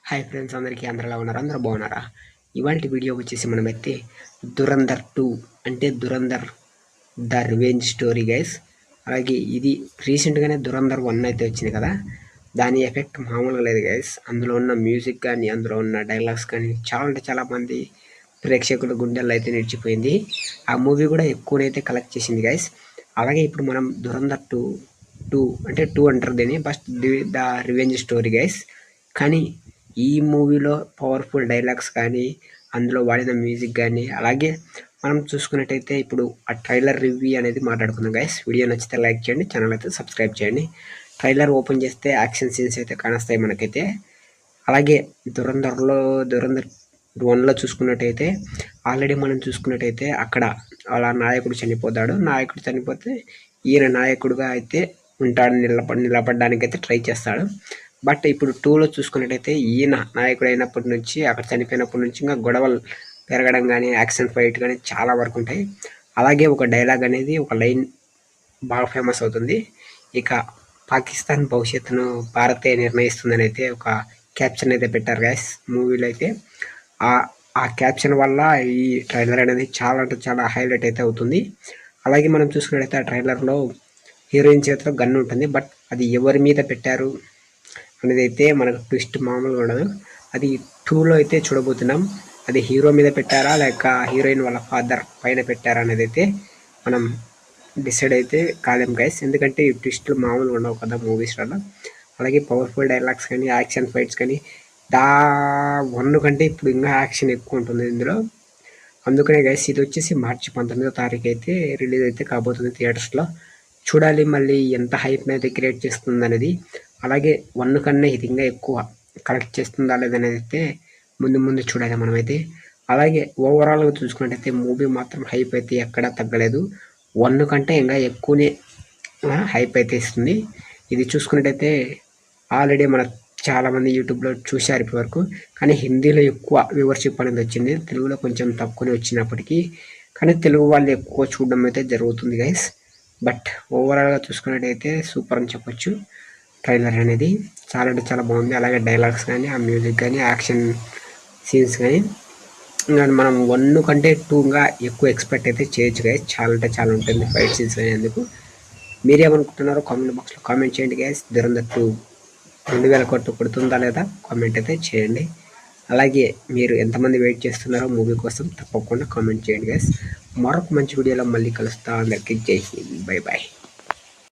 Hi friends, అందరికీ అందరూ ఎలా ఉన్నారు? అందరూ బాగున్నారా? ఇవాళ వీడియో వచ్చేసి మనమైతే దురంధర్ 2 అంటే Dhurandhar the revenge story guys. అలాగే ఇది రీసెంట్గానే దురంధర్ 1 అయితే వచ్చింది కదా, దాని ఎఫెక్ట్ మామూలుగా లేదు గైస్. అందులో ఉన్న మ్యూజిక్ కానీ అందులో ఉన్న డైలాగ్స్ కానీ చాలా అంటే చాలా మంది ప్రేక్షకుల గుండెల్లో అయితే నిలిచిపోయింది. ఆ మూవీ కూడా ఎక్కువనైతే కలెక్ట్ చేసింది గైస్. అలాగే ఇప్పుడు మనం దురంధర్ 2 అంటే 2 అంటారు దీన్ని, first the revenge story guys. కానీ ఈ మూవీలో పవర్ఫుల్ డైలాగ్స్ కానీ అందులో వాడిన మ్యూజిక్ కానీ అలాగే మనం చూసుకున్నట్టయితే ఇప్పుడు ఆ ట్రైలర్ రివ్యూ అనేది మాట్లాడుకుందాం గైస్. వీడియో నచ్చితే లైక్ చేయండి, ఛానల్ అయితే సబ్స్క్రైబ్ చేయండి. ట్రైలర్ ఓపెన్ చేస్తే యాక్షన్ సీన్స్ అయితే కానొస్తాయి మనకైతే. అలాగే దురంధర్ 1లో చూసుకున్నట్టయితే ఆల్రెడీ మనం చూసుకున్నట్టయితే అక్కడ అలా నాయకుడు చనిపోతాడు. నాయకుడు చనిపోతే ఈయన నాయకుడుగా అయితే ఉంటాడు, నిలబడడానికి అయితే ట్రై చేస్తాడు. బట్ ఇప్పుడు 2లో చూసుకున్నట్టయితే ఈయన నాయకుడు అయినప్పటి నుంచి అక్కడ చనిపోయినప్పటి నుంచి ఇంకా గొడవలు పెరగడం కానీ యాక్షన్ ఫైట్ కానీ చాలా వరకు ఉంటాయి. అలాగే ఒక డైలాగ్ అనేది ఒక లైన్ బాగా ఫేమస్ అవుతుంది. ఇక పాకిస్తాన్ భవిష్యత్తును భారతే నిర్ణయిస్తుందని అయితే ఒక క్యాప్షన్ అయితే పెట్టారు గైస్ మూవీలో అయితే. ఆ క్యాప్షన్ వల్ల ఈ ట్రైలర్ అనేది చాలా అంటే చాలా హైలైట్ అయితే అవుతుంది. అలాగే మనం చూసుకున్నట్టయితే ఆ ట్రైలర్లో హీరోయిన్ చేతిలో గన్ ఉంటుంది, బట్ అది ఎవరి మీద పెట్టారు అనేది అయితే మనకు ట్విస్ట్ మామూలుగా ఉండదు. అది 2లో అయితే చూడబోతున్నాం. అది హీరో మీద పెట్టారా లేక హీరోయిన్ వాళ్ళ ఫాదర్ పైన పెట్టారా అనేది అయితే మనం డిసైడ్ అయితే కాలేం గైస్, ఎందుకంటే ఈ ట్విస్ట్లు మామూలుగా ఉండవు కదా మూవీస్లలో. అలాగే పవర్ఫుల్ డైలాగ్స్ కానీ యాక్షన్ ఫైట్స్ కానీ 1 కంటే ఇప్పుడు ఇంకా యాక్షన్ ఎక్కువ ఉంటుంది ఇందులో. అందుకనే గైస్ ఇది వచ్చేసి మార్చి 19వ తారీఖు అయితే రిలీజ్ అయితే కాబోతుంది థియేటర్స్లో. చూడాలి మళ్ళీ ఎంత హైప్ అయితే క్రియేట్ చేస్తుంది అనేది. అలాగే 1 కన్నా ఇది ఇంకా ఎక్కువ కలెక్ట్ చేస్తుందా లేదనేది అయితే ముందు చూడాలి మనమైతే. అలాగే ఓవరాల్గా చూసుకున్నట్టయితే మూవీ మాత్రం హైప్ అయితే ఎక్కడా తగ్గలేదు. 1 కంటే ఇంకా ఎక్కువనే హైప్ అయితే ఇస్తుంది. ఇది చూసుకున్నట్టయితే ఆల్రెడీ మన చాలామంది యూట్యూబ్లో చూశారు ఇప్పటివరకు, కానీ హిందీలో ఎక్కువ వ్యూవర్షిప్ అనేది వచ్చింది, తెలుగులో కొంచెం తక్కువనే వచ్చినప్పటికీ కానీ తెలుగు వాళ్ళు ఎక్కువ చూడడం అయితే జరుగుతుంది గైస్. బట్ ఓవరాల్గా చూసుకున్నట్టయితే సూపర్ అని చెప్పొచ్చు. ట్రైలర్ అనేది చాలా అంటే చాలా బాగుంది. అలాగే డైలాగ్స్ కానీ ఆ మ్యూజిక్ కానీ యాక్షన్ సీన్స్ కానీ ఇంకా మనం 1 కంటే 2గా ఎక్కువ ఎక్స్పెక్ట్ అయితే చేయొచ్చు గైస్. చాలా అంటే చాలా ఉంటుంది ఫైట్ సీన్స్ కానీ. అందుకు మీరేమనుకుంటున్నారో కామెంట్ బాక్స్లో కామెంట్ చేయండి గైస్. దురంధర్ 2 2000 కోట్లు కొడుతుందా లేదా కామెంట్ అయితే చేయండి. అలాగే మీరు ఎంతమంది వెయిట్ చేస్తున్నారో మూవీ కోసం తప్పకుండా కామెంట్ చేయండి గైస్. మరొక మంచి వీడియోలో మళ్ళీ కలుస్తా. అందరికీ జై హింద్, బై బాయ్.